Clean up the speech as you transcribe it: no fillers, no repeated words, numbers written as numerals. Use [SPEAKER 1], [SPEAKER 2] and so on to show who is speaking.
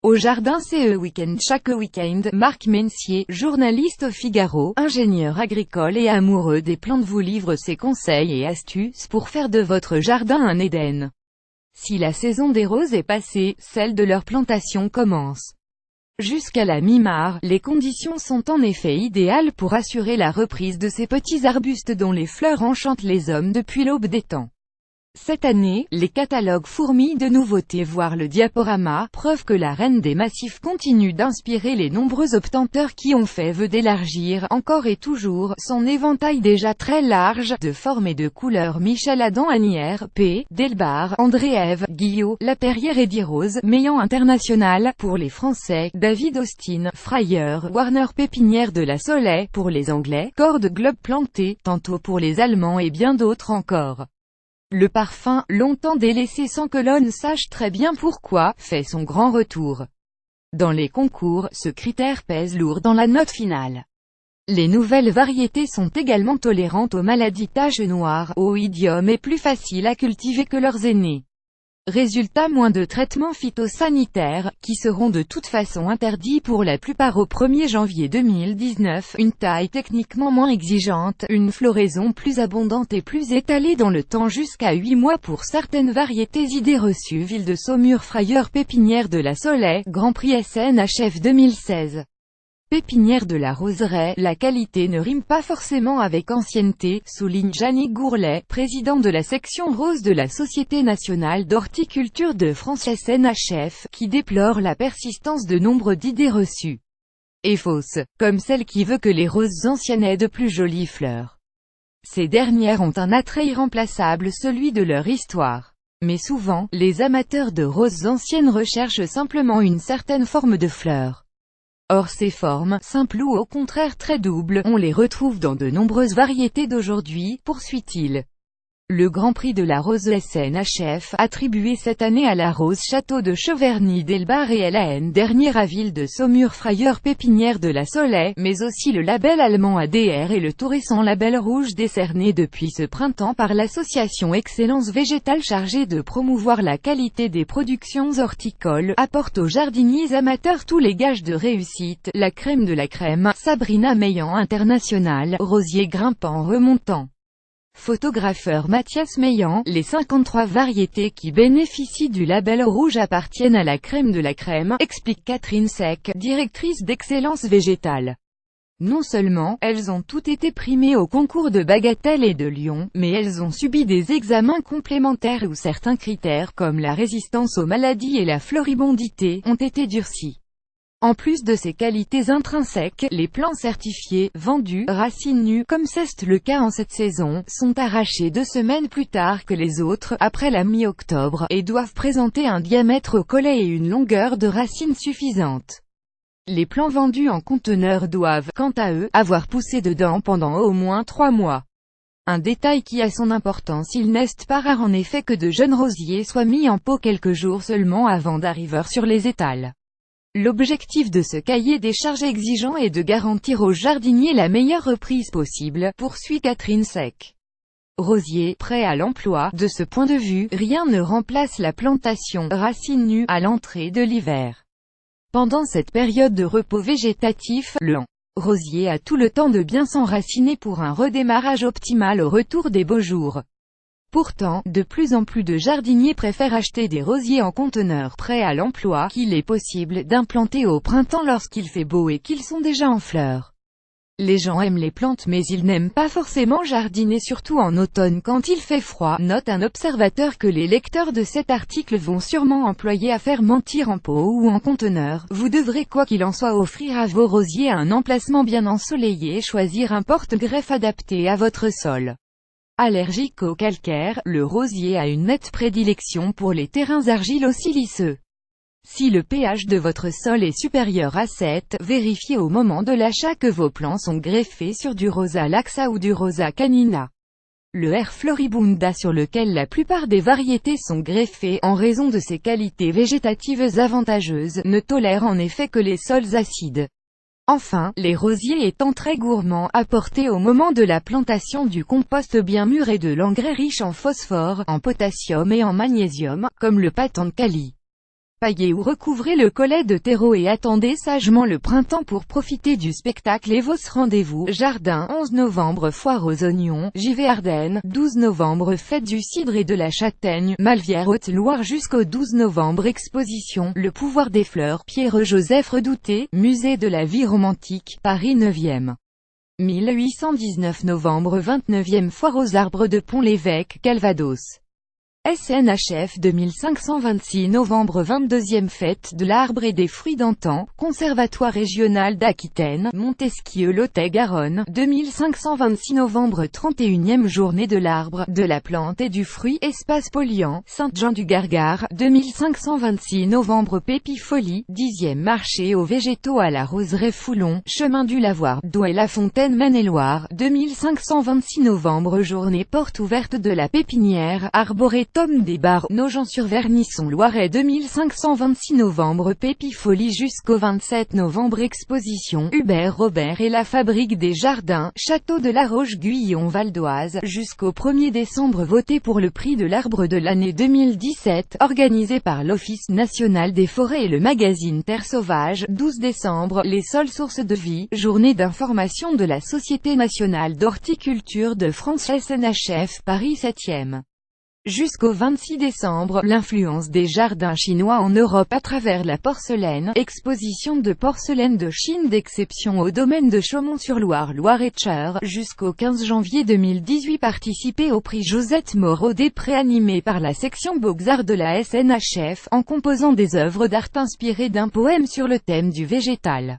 [SPEAKER 1] Au jardin CE Week-end. Chaque week-end, Marc Mencier, journaliste au Figaro, ingénieur agricole et amoureux des plantes, vous livre ses conseils et astuces pour faire de votre jardin un Éden. Si la saison des roses est passée, celle de leur plantation commence. Jusqu'à la mi-mars, les conditions sont en effet idéales pour assurer la reprise de ces petits arbustes dont les fleurs enchantent les hommes depuis l'aube des temps. Cette année, les catalogues fourmillent de nouveautés, voire le diaporama, preuve que la reine des massifs continue d'inspirer les nombreux obtenteurs qui ont fait vœu d'élargir, encore et toujours, son éventail déjà très large, de formes et de couleurs. Michel Adam, Asnières, P. Delbar, André-Ève, Guillot, Laperrière, Eddie Rose, Meillan International, pour les Français, David Austin, Fryer, Warner, Pépinière de la Soleil, pour les Anglais, Corde Globe Planté, tantôt pour les Allemands et bien d'autres encore. Le parfum, longtemps délaissé sans que l'on sache très bien pourquoi, fait son grand retour. Dans les concours, ce critère pèse lourd dans la note finale. Les nouvelles variétés sont également tolérantes aux maladies taches noires, au idiome et plus faciles à cultiver que leurs aînés. Résultat, moins de traitements phytosanitaires, qui seront de toute façon interdits pour la plupart au 1er janvier 2019, une taille techniquement moins exigeante, une floraison plus abondante et plus étalée dans le temps jusqu'à 8 mois pour certaines variétés. Idées reçues. Ville de Saumur, Fryer, Pépinière de la Soleil, Grand Prix SNHF 2016. Pépinière de la Roseraie, la qualité ne rime pas forcément avec ancienneté, souligne Yannick Gourlet, président de la section rose de la Société nationale d'horticulture de France SNHF, qui déplore la persistance de nombre d'idées reçues et fausses, comme celle qui veut que les roses anciennes aient de plus jolies fleurs. Ces dernières ont un attrait irremplaçable, celui de leur histoire. Mais souvent, les amateurs de roses anciennes recherchent simplement une certaine forme de fleurs. Or ces formes, simples ou au contraire très doubles, on les retrouve dans de nombreuses variétés d'aujourd'hui, poursuit-il. Le Grand Prix de la Rose SNHF, attribué cette année à la rose Château de Cheverny Delbar et LAN dernière à Ville de Saumur, Fryer, Pépinière de la Soleil, mais aussi le label allemand ADR et le tout récent label rouge décerné depuis ce printemps par l'association Excellence Végétale chargée de promouvoir la qualité des productions horticoles, apporte aux jardiniers amateurs tous les gages de réussite, la crème de la crème. Sabrina Meillan International, rosier grimpant remontant. Photographeur Mathias Meillan, les 53 variétés qui bénéficient du label rouge appartiennent à la crème de la crème, explique Catherine Sec, directrice d'Excellence Végétale. Non seulement, elles ont toutes été primées au concours de Bagatelle et de Lyon, mais elles ont subi des examens complémentaires où certains critères comme la résistance aux maladies et la floribondité ont été durcis. En plus de ces qualités intrinsèques, les plants certifiés, vendus, racines nues, comme c'est le cas en cette saison, sont arrachés 2 semaines plus tard que les autres, après la mi-octobre, et doivent présenter un diamètre au collet et une longueur de racines suffisante. Les plants vendus en conteneur doivent, quant à eux, avoir poussé dedans pendant au moins 3 mois. Un détail qui a son importance. Il n'est pas rare en effet que de jeunes rosiers soient mis en pot quelques jours seulement avant d'arriver sur les étals. L'objectif de ce cahier des charges exigeant est de garantir aux jardiniers la meilleure reprise possible, poursuit Catherine Sec. Rosier, prêt à l'emploi, de ce point de vue, rien ne remplace la plantation, racines nues, à l'entrée de l'hiver. Pendant cette période de repos végétatif, le rosier a tout le temps de bien s'enraciner pour un redémarrage optimal au retour des beaux jours. Pourtant, de plus en plus de jardiniers préfèrent acheter des rosiers en conteneurs prêts à l'emploi, qu'il est possible d'implanter au printemps lorsqu'il fait beau et qu'ils sont déjà en fleurs. Les gens aiment les plantes mais ils n'aiment pas forcément jardiner, surtout en automne quand il fait froid, note un observateur que les lecteurs de cet article vont sûrement employer à faire mentir en pot ou en conteneur. Vous devrez quoi qu'il en soit offrir à vos rosiers un emplacement bien ensoleillé et choisir un porte-greffe adapté à votre sol. Allergique au calcaire, le rosier a une nette prédilection pour les terrains argilo-siliceux. Si le pH de votre sol est supérieur à 7, vérifiez au moment de l'achat que vos plants sont greffés sur du Rosa laxa ou du Rosa canina. Le R. floribunda sur lequel la plupart des variétés sont greffées, en raison de ses qualités végétatives avantageuses, ne tolère en effet que les sols acides. Enfin, les rosiers étant très gourmands, apportez au moment de la plantation du compost bien mûr et de l'engrais riche en phosphore, en potassium et en magnésium, comme le Patent de Kali. Paillez ou recouvrez le collet de terreau et attendez sagement le printemps pour profiter du spectacle et vos rendez-vous. Jardin, 11 novembre foire aux oignons, JV Ardennes, 12 novembre fête du cidre et de la châtaigne, Malvière Haute-Loire jusqu'au 12 novembre exposition, le pouvoir des fleurs, Pierre-Joseph Redouté, musée de la vie romantique, Paris 9e. 1819 novembre 29e foire aux arbres de Pont-l'Évêque, Calvados. SNHF 2526 novembre 22e fête de l'arbre et des fruits d'antan, Conservatoire régional d'Aquitaine, Montesquieu Lot-et-Garonne, 2526 novembre 31e journée de l'arbre, de la plante et du fruit, Espace Polian, Saint-Jean-du-Gargare, 2526 novembre Pépifolie, 10e marché aux végétaux à la Roseraie Foulon, chemin du Lavoir, Douai-la-Fontaine Maine-et-Loire, 2526 novembre journée porte ouverte de la pépinière, Arboretum des Bars, Nogent-sur-Vernisson Loiret 2526 novembre Pépifolie jusqu'au 27 novembre exposition, Hubert Robert et la Fabrique des Jardins, Château de la Roche-Guyon Val d'Oise, jusqu'au 1er décembre votez pour le prix de l'arbre de l'année 2017, organisé par l'Office national des forêts et le magazine Terre sauvage, 12 décembre, les sols sources de vie, journée d'information de la Société nationale d'horticulture de France SNHF, Paris 7e. Jusqu'au 26 décembre, l'influence des jardins chinois en Europe à travers la porcelaine, exposition de porcelaine de Chine d'exception au domaine de Chaumont-sur-Loire Loiret-Cher, jusqu'au 15 janvier 2018 participez au prix Josette Moreau-Després animé par la section Beaux-Arts de la SNHF, en composant des œuvres d'art inspirées d'un poème sur le thème du végétal.